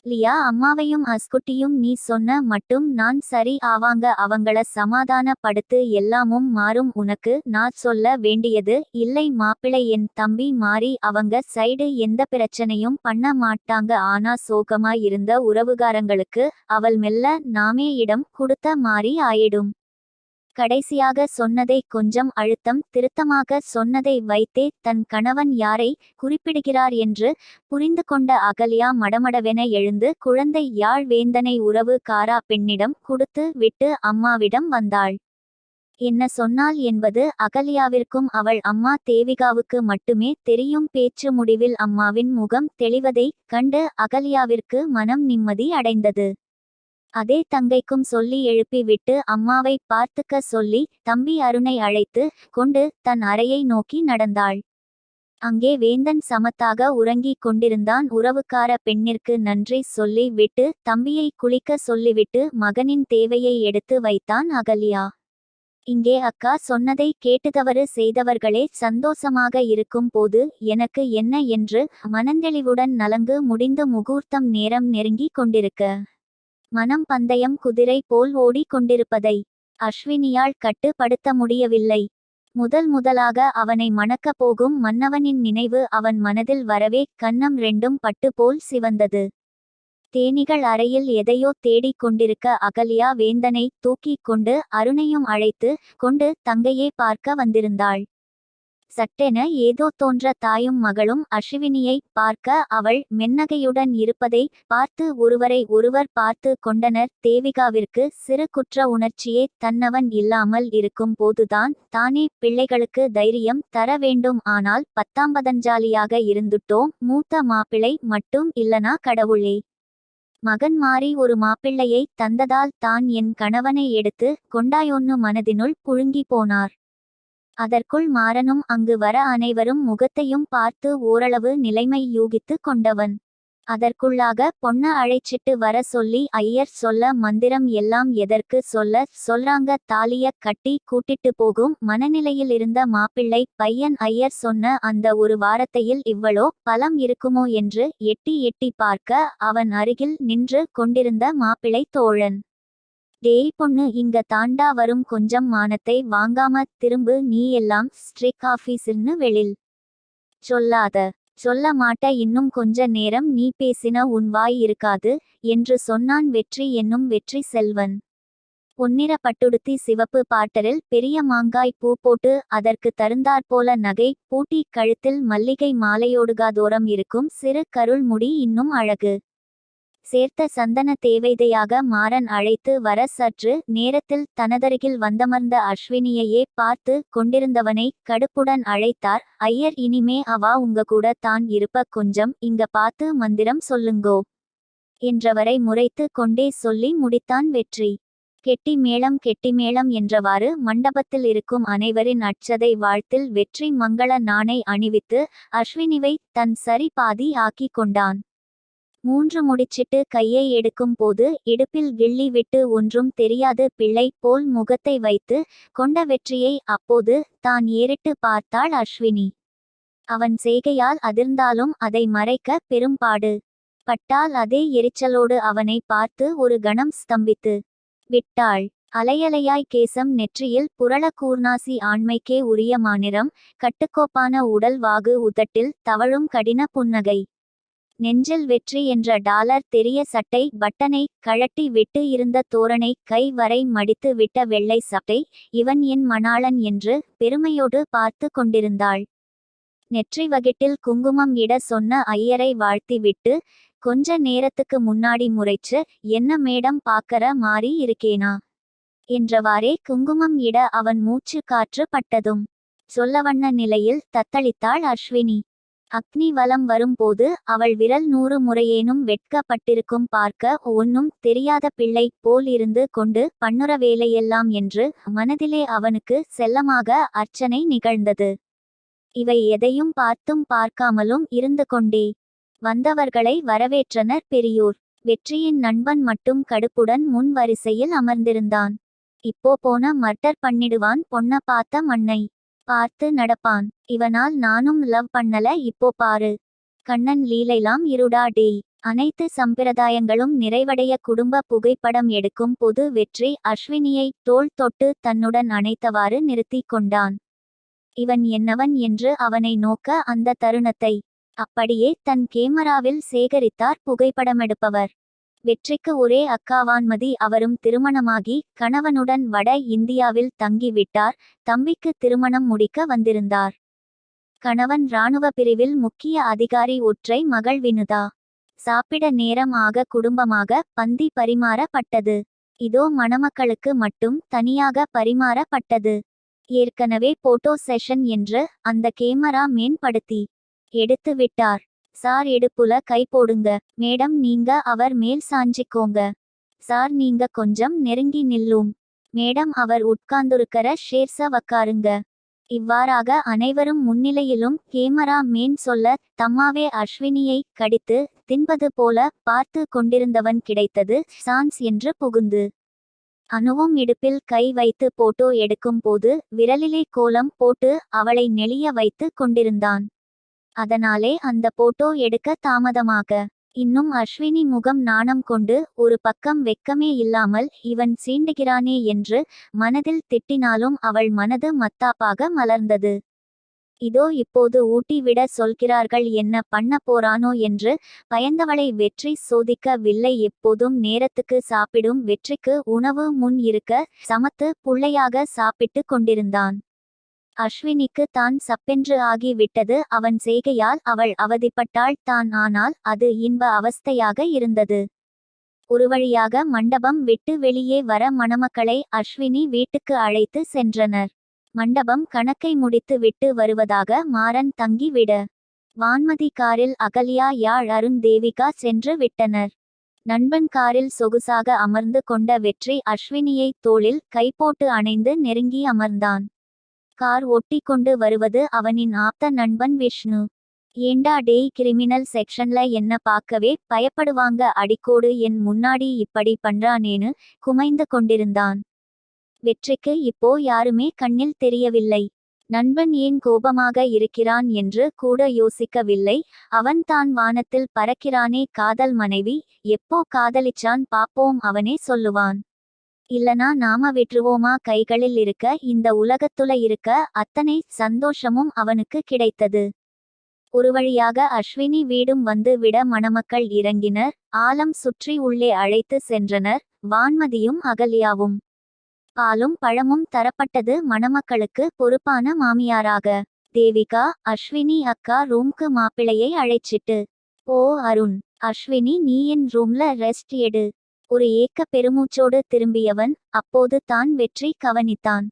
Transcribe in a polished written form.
லியா அம்மாவையும் அஸ்குட்டியும் நீ சொன்ன மட்டும் நான் சரி ஆவாங்க அவங்கள சமாதான படுத்து எல்லாமும் மாறும் உனக்கு நான் சொல்ல வேண்டியது இல்லை மாப்பிளை என் தம்பி மாறி அவங்க சைடு எந்த பிரச்சனையும் பண்ண மாட்டாங்க ஆனா சோகமா இருந்த உறவுகாரங்களுக்கு அவள் மெல்ல நாமே இடம் கொடுத்த மாறி ஆயிடும். கடைசியாக சொன்னதை கொஞ்சம் அழுத்தம் திருத்தமாக சொன்னதை வைத்தே தன் கணவன் யாரை குறிப்பிடுகிறார் என்று புரிந்து கொண்ட அகல்யா மடமடவென எழுந்து குழந்தை யாழ் வேந்தனை உறவு காரா பெண்ணிடம் கொடுத்து விட்டு அம்மாவிடம் வந்தாள். என்ன சொன்னாள் என்பது அகல்யாவிற்கும் அவள் அம்மா தேவிகாவுக்கு மட்டுமே தெரியும். பேச்சு முடிவில் அம்மாவின் முகம் தெளிவதை கண்டு அகல்யாவிற்கு மனம் நிம்மதி அடைந்தது. அதே தங்கைக்கும் சொல்லி எழுப்பி விட்டு அம்மாவை பார்த்துக்க சொல்லி தம்பி அருணை அழைத்து கொண்டு தன் அறையை நோக்கி நடந்தாள். அங்கே வேந்தன் சமத்தாக உறங்கிக் கொண்டிருந்தான். உறவுக்கார பெண்ணிற்கு நன்றி சொல்லி விட்டு தம்பியை குளிக்க சொல்லிவிட்டு மகனின் தேவையை எடுத்து வைத்தான் அகல்யா. இங்கே அக்கா சொன்னதை கேட்டு தவறு செய்தவர்களே சந்தோஷமாக இருக்கும் போது எனக்கு என்ன என்று மனந்தெளிவுடன் நலங்கு முடிந்து முகூர்த்தம் நேரம் நெருங்கி கொண்டிருக்க மனம் பந்தயம் குதிரை போல் ஓடி கொண்டிருப்பதை அஸ்வினியால் கட்டுப்படுத்த முடியவில்லை. முதலாக அவனை மணக்கப் போகும் மன்னவனின் நினைவு அவன் மனதில் வரவே கன்னம் ரெண்டும் பட்டு போல் சிவந்தது. தேனிகள் அறையில் எதையோ தேடிக் கொண்டிருக்க அகல்யா வேந்தனை தூக்கிக் கொண்டு அருணையும் அழைத்து கொண்டு தங்கையே பார்க்க வந்திருந்தாள். சட்டென ஏதோ தோன்ற தாயும் மகளும் அஸ்வினியை பார்க்க அவள் மென்னகையுடன் இருப்பதை பார்த்து ஒருவரை ஒருவர் பார்த்து கொண்டனர். தேவிகாவிற்கு சிறு குற்ற உணர்ச்சியே தன்னவன் இல்லாமல் இருக்கும் போதுதான் தானே பிள்ளைகளுக்கு தைரியம் தர வேண்டும். ஆனால் பத்தாம்பதஞ்சாலியாக இருந்துட்டோம். மூத்த மாப்பிள்ளை மட்டும் இல்லனா கடவுளே. மகன் மாறி ஒரு மாப்பிள்ளையை தந்ததால் தான் என் கணவனை எடுத்து கொண்டாயொன்னு மனதினுள் புழுங்கி போனார். அதற்குள் மாறனும் அங்கு வர அனைவரும் முகத்தையும் பார்த்து ஓரளவு நிலைமை யூகித்து கொண்டவன். அதற்குள்ளாக பொண்ண அழைச்சிட்டு வர சொல்லி ஐயர் சொல்ல மந்திரம் எல்லாம் எதற்கு சொல்றாங்க தாலிய கட்டி கூட்டிட்டு போகும் மனநிலையில் இருந்த மாப்பிள்ளை பையன் ஐயர் சொன்ன அந்த ஒரு வாரத்தையில் இவ்வளோ பலம் இருக்குமோ என்று எட்டி பார்க்க அவன் அருகில் நின்று கொண்டிருந்த மாப்பிள்ளை தோழன். டேய் பொண்ணு இங்க தாண்டா வரும் கொஞ்சம் மானத்தை வாங்காம திரும்பு நீ எல்லாம் ஸ்ட்ரிக் ஆஃபீஸ்னு வெளில் சொல்ல மாட்ட இன்னும் கொஞ்ச நேரம் நீ பேசின உன் வாய் இருக்காது என்று சொன்னான் வெற்றி என்னும் வெற்றி செல்வன். பொன்னிற பட்டுடுத்தி சிவப்பு பாட்டரில் பெரிய மாங்காய் பூ போட்டு அதற்கு தருந்தாற்போல நகை பூட்டி கழுத்தில் மல்லிகை மாலையோடுகாதோரம் இருக்கும் சிறு கருள் முடி இன்னும் அழகு சேர்த்த சந்தன தேவைதையாக மாறன் அழைத்து வர சற்று நேரத்தில் தனதருகில் வந்தமர்ந்த அஸ்வினியையே பார்த்து கொண்டிருந்தவனை கடுப்புடன் அழைத்தார் ஐயர். இனிமே அவா உங்க கூட தான் இருப்ப கொஞ்சம் இங்க பார்த்து மந்திரம் சொல்லுங்கோ என்றவரை முறைத்து கொண்டே சொல்லி முடித்தான் வெற்றி. கெட்டி மேளம் என்றவாறு மண்டபத்தில் இருக்கும் அனைவரின் அட்சதை வாழ்த்தில் வெற்றி மங்கள நாணை அணிவித்து அஸ்வினிவை தன் சரி பாதி ஆக்கி கொண்டான். 3 முடிச்சிட்டு கையை எடுக்கும் போது இடுப்பில் கிள்ளி விட்டு ஒன்றும் தெரியாது பிள்ளை போல் முகத்தை வைத்து கொண்ட வெற்றியை அப்போது தான் ஏறிட்டு பார்த்தாள் அஸ்வினி. அவன் செய்கையால் அதிர்ந்தாலும் அதை மறைக்க பெரும்பாடு பட்டால் அதே எரிச்சலோடு அவனை பார்த்து ஒரு கணம் ஸ்தம்பித்து விட்டாள். அலையலையாய் கேசம் நெற்றியில் புரள கூர்நாசி ஆண்மைக்கே உரிய மாநிறம் கட்டுக்கோப்பான உடல் வாகு உதட்டில் தவழும் கடின புன்னகை நெஞ்சில் வெற்றி என்ற டாலர் தெரிய சட்டை பட்டனை கழட்டி விட்டு இருந்த தோரணை கை வரை மடித்து விட்ட வெள்ளை சட்டை இவன் என் மணாளன் என்று பெருமையோடு பார்த்து கொண்டிருந்தாள். நெற்றி வகிட்டில் குங்குமம் இட சொன்ன ஐயரை வாழ்த்தி விட்டு கொஞ்ச நேரத்துக்கு முன்னாடி முறைச்சு என்ன மேடம் பாக்கற மாறி இருக்கேனா என்றவாறே குங்குமம் இட அவன் மூச்சு காற்று பட்டதும் சொல்லவண்ண நிலையில் தத்தளித்தாள் அஸ்வினி. அக்னி வலம் வரும்போது அவள் விரல் 100 முறையேனும் வெட்கப்பட்டிருக்கும். பார்க்க ஒன்னும் தெரியாத பிள்ளை போல் இருந்து கொண்டு பண்ணுற வேலையெல்லாம் என்று மனதிலே அவனுக்கு செல்லமாக அர்ச்சனை நிகழ்ந்தது. இவை எதையும் பார்த்தும் பார்க்காமலும் இருந்து கொண்டே வந்தவர்களை வரவேற்றனர் பெரியோர். வெற்றியின் நண்பன் மட்டும் கடுப்புடன் முன் வரிசையில் அமர்ந்திருந்தான். இப்போ போன மர்டர் பண்ணிடுவான் பொண்ண பார்த்த மண்ணை பார்த்து நடப்பான். இவனால் நானும் லவ் பண்ணல இப்போ பாரு கண்ணன் லீலைலாம் இருடா டேய். அனைத்து சம்பிரதாயங்களும் நிறைவடைய குடும்ப புகைப்படம் எடுக்கும் போது வெற்றி அஸ்வினியை தோள் தொட்டு தன்னுடன் அணைத்தவாறு நிறுத்தி கொண்டான். இவன் என்னவன் என்று அவனை நோக்க அந்த தருணத்தை அப்படியே தன் கேமராவில் சேகரித்தார் புகைப்படமெடுப்பவர். வெற்றிக்கு ஒரே அக்காவான்மதி. அவரும் திருமணமாகி கணவனுடன் வட இந்தியாவில் தங்கிவிட்டார். தம்பிக்கு திருமணம் முடிக்க வந்திருந்தார். கணவன் இராணுவ பிரிவில் முக்கிய அதிகாரி. ஒற்றை மகள் வினுதா. சாப்பிட நேரம் ஆக குடும்பமாக பந்தி பரிமாறப்பட்டது. இதோ மணமக்களுக்கு மட்டும் தனியாக பரிமாறப்பட்டது. ஏற்கனவே போட்டோ செஷன் என்று அந்த கேமரா மேன்படுத்தி எடுத்து விட்டார். சார் இடுப்புல கை போடுங்க. மேடம் நீங்க அவர் மேல் சாஞ்சிக்கோங்க. சார் நீங்க கொஞ்சம் நெருங்கி நில்லும். மேடம் அவர் உட்கார்ந்துருக்கற ஷேர்ஸ வக்காருங்க. இவ்வாறாக அனைவரும் முன்னிலையிலும் கேமரா மேன் சொல்ல தம்மாவே அஸ்வினியை கடித்து தின்பது போல பார்த்து கொண்டிருந்தவன் கிடைத்தது சான்ஸ் என்று புகுந்து அனுவும் இடுப்பில் கை வைத்து போட்டோ எடுக்கும் போது விரலிலே கோலம் போட்டு அவளை நெளிய வைத்து கொண்டிருந்தான். அதனாலே அந்த போட்டோ எடுக்க தாமதமாக இன்னும் அஸ்வினி முகம் நாணம் கொண்டு ஒரு பக்கம் வெக்கமே இல்லாமல் இவன் சீண்டுகிறானே என்று மனதில் திட்டினாலும் அவள் மனது மத்தாப்பாக மலர்ந்தது. இதோ இப்போது ஊட்டி விட சொல்கிறார்கள் என்ன பண்ண போறானோ என்று பயந்தவளை வெற்றி சோதிக்கவில்லை. எப்போதும் நேரத்துக்கு சாப்பிடும் வெற்றிக்கு உணவு முன் இருக்க சமத்து புள்ளையாக சாப்பிட்டு கொண்டிருந்தான். அஸ்வினிக்கு தான் சப்பென்று ஆகி விட்டது அவன் செய்கையால். அவள் அவதிப்பட்டாள் தான். ஆனால் அது இன்ப அவஸ்தையாக இருந்தது. ஒரு வழியாக மண்டபம் விட்டு வெளியே வர மணமக்களை அஸ்வினி வீட்டுக்கு அழைத்து சென்றனர். மண்டபம் கணக்கை முடித்து விட்டு வருவதாக மாறன் தங்கி விட வான்மதி காரில் அகல்யா யாழ் அருண் தேவிகா சென்று விட்டனர். நண்பன் காரில் சொகுசாக அமர்ந்து கொண்ட வெற்றி அஸ்வினியை தோளில் கைபோட்டு அணைந்து நெருங்கி அமர்ந்தான். கார் ஒட்டி கொண்டு வருவது அவனின் ஆப்த நண்பன் விஷ்ணு. ஏண்டா டேய் கிரிமினல் செக்ஷன்ல என்ன பார்க்கவே பயப்படுவாங்க அடிக்கோடு என் முன்னாடி இப்படி பண்றானேன்னு குமைந்து கொண்டிருந்தான். வெற்றிக்கு இப்போ யாருமே கண்ணில் தெரியவில்லை. நண்பன் ஏன் கோபமாக இருக்கிறான் என்று கூட யோசிக்கவில்லை. அவன் தான் வானத்தில் பறக்கிறானே காதல் மனைவி. எப்போ காதலிச்சான் பாப்போம் அவனே சொல்லுவான். இல்லனா நாம விட்டுருவோமா. கைகளில் இருக்க இந்த உலகத்துல இருக்க அத்தனை சந்தோஷமும் அவனுக்கு கிடைத்தது. ஒரு வழியாக அஸ்வினி வீடும் வந்து விட மணமக்கள் இறங்கினர். ஆலம் சுற்றி உள்ளே அழைத்து சென்றனர். வான்மதியும் அகல்யாவும். பாலும் பழமும் தரப்பட்டது மணமக்களுக்கு. பொறுப்பான மாமியாராக தேவிகா அஸ்வினி அக்கா ரூம்க்கு மாப்பிளையை அழைச்சிட்டு ஓ அருண். அஸ்வினி நீ என் ரூம்ல ரெஸ்ட் எடு. ஒரு ஏக்க பெருமூச்சோடு திரும்பியவன் அப்போது தான் வெற்றி கவனித்தான்.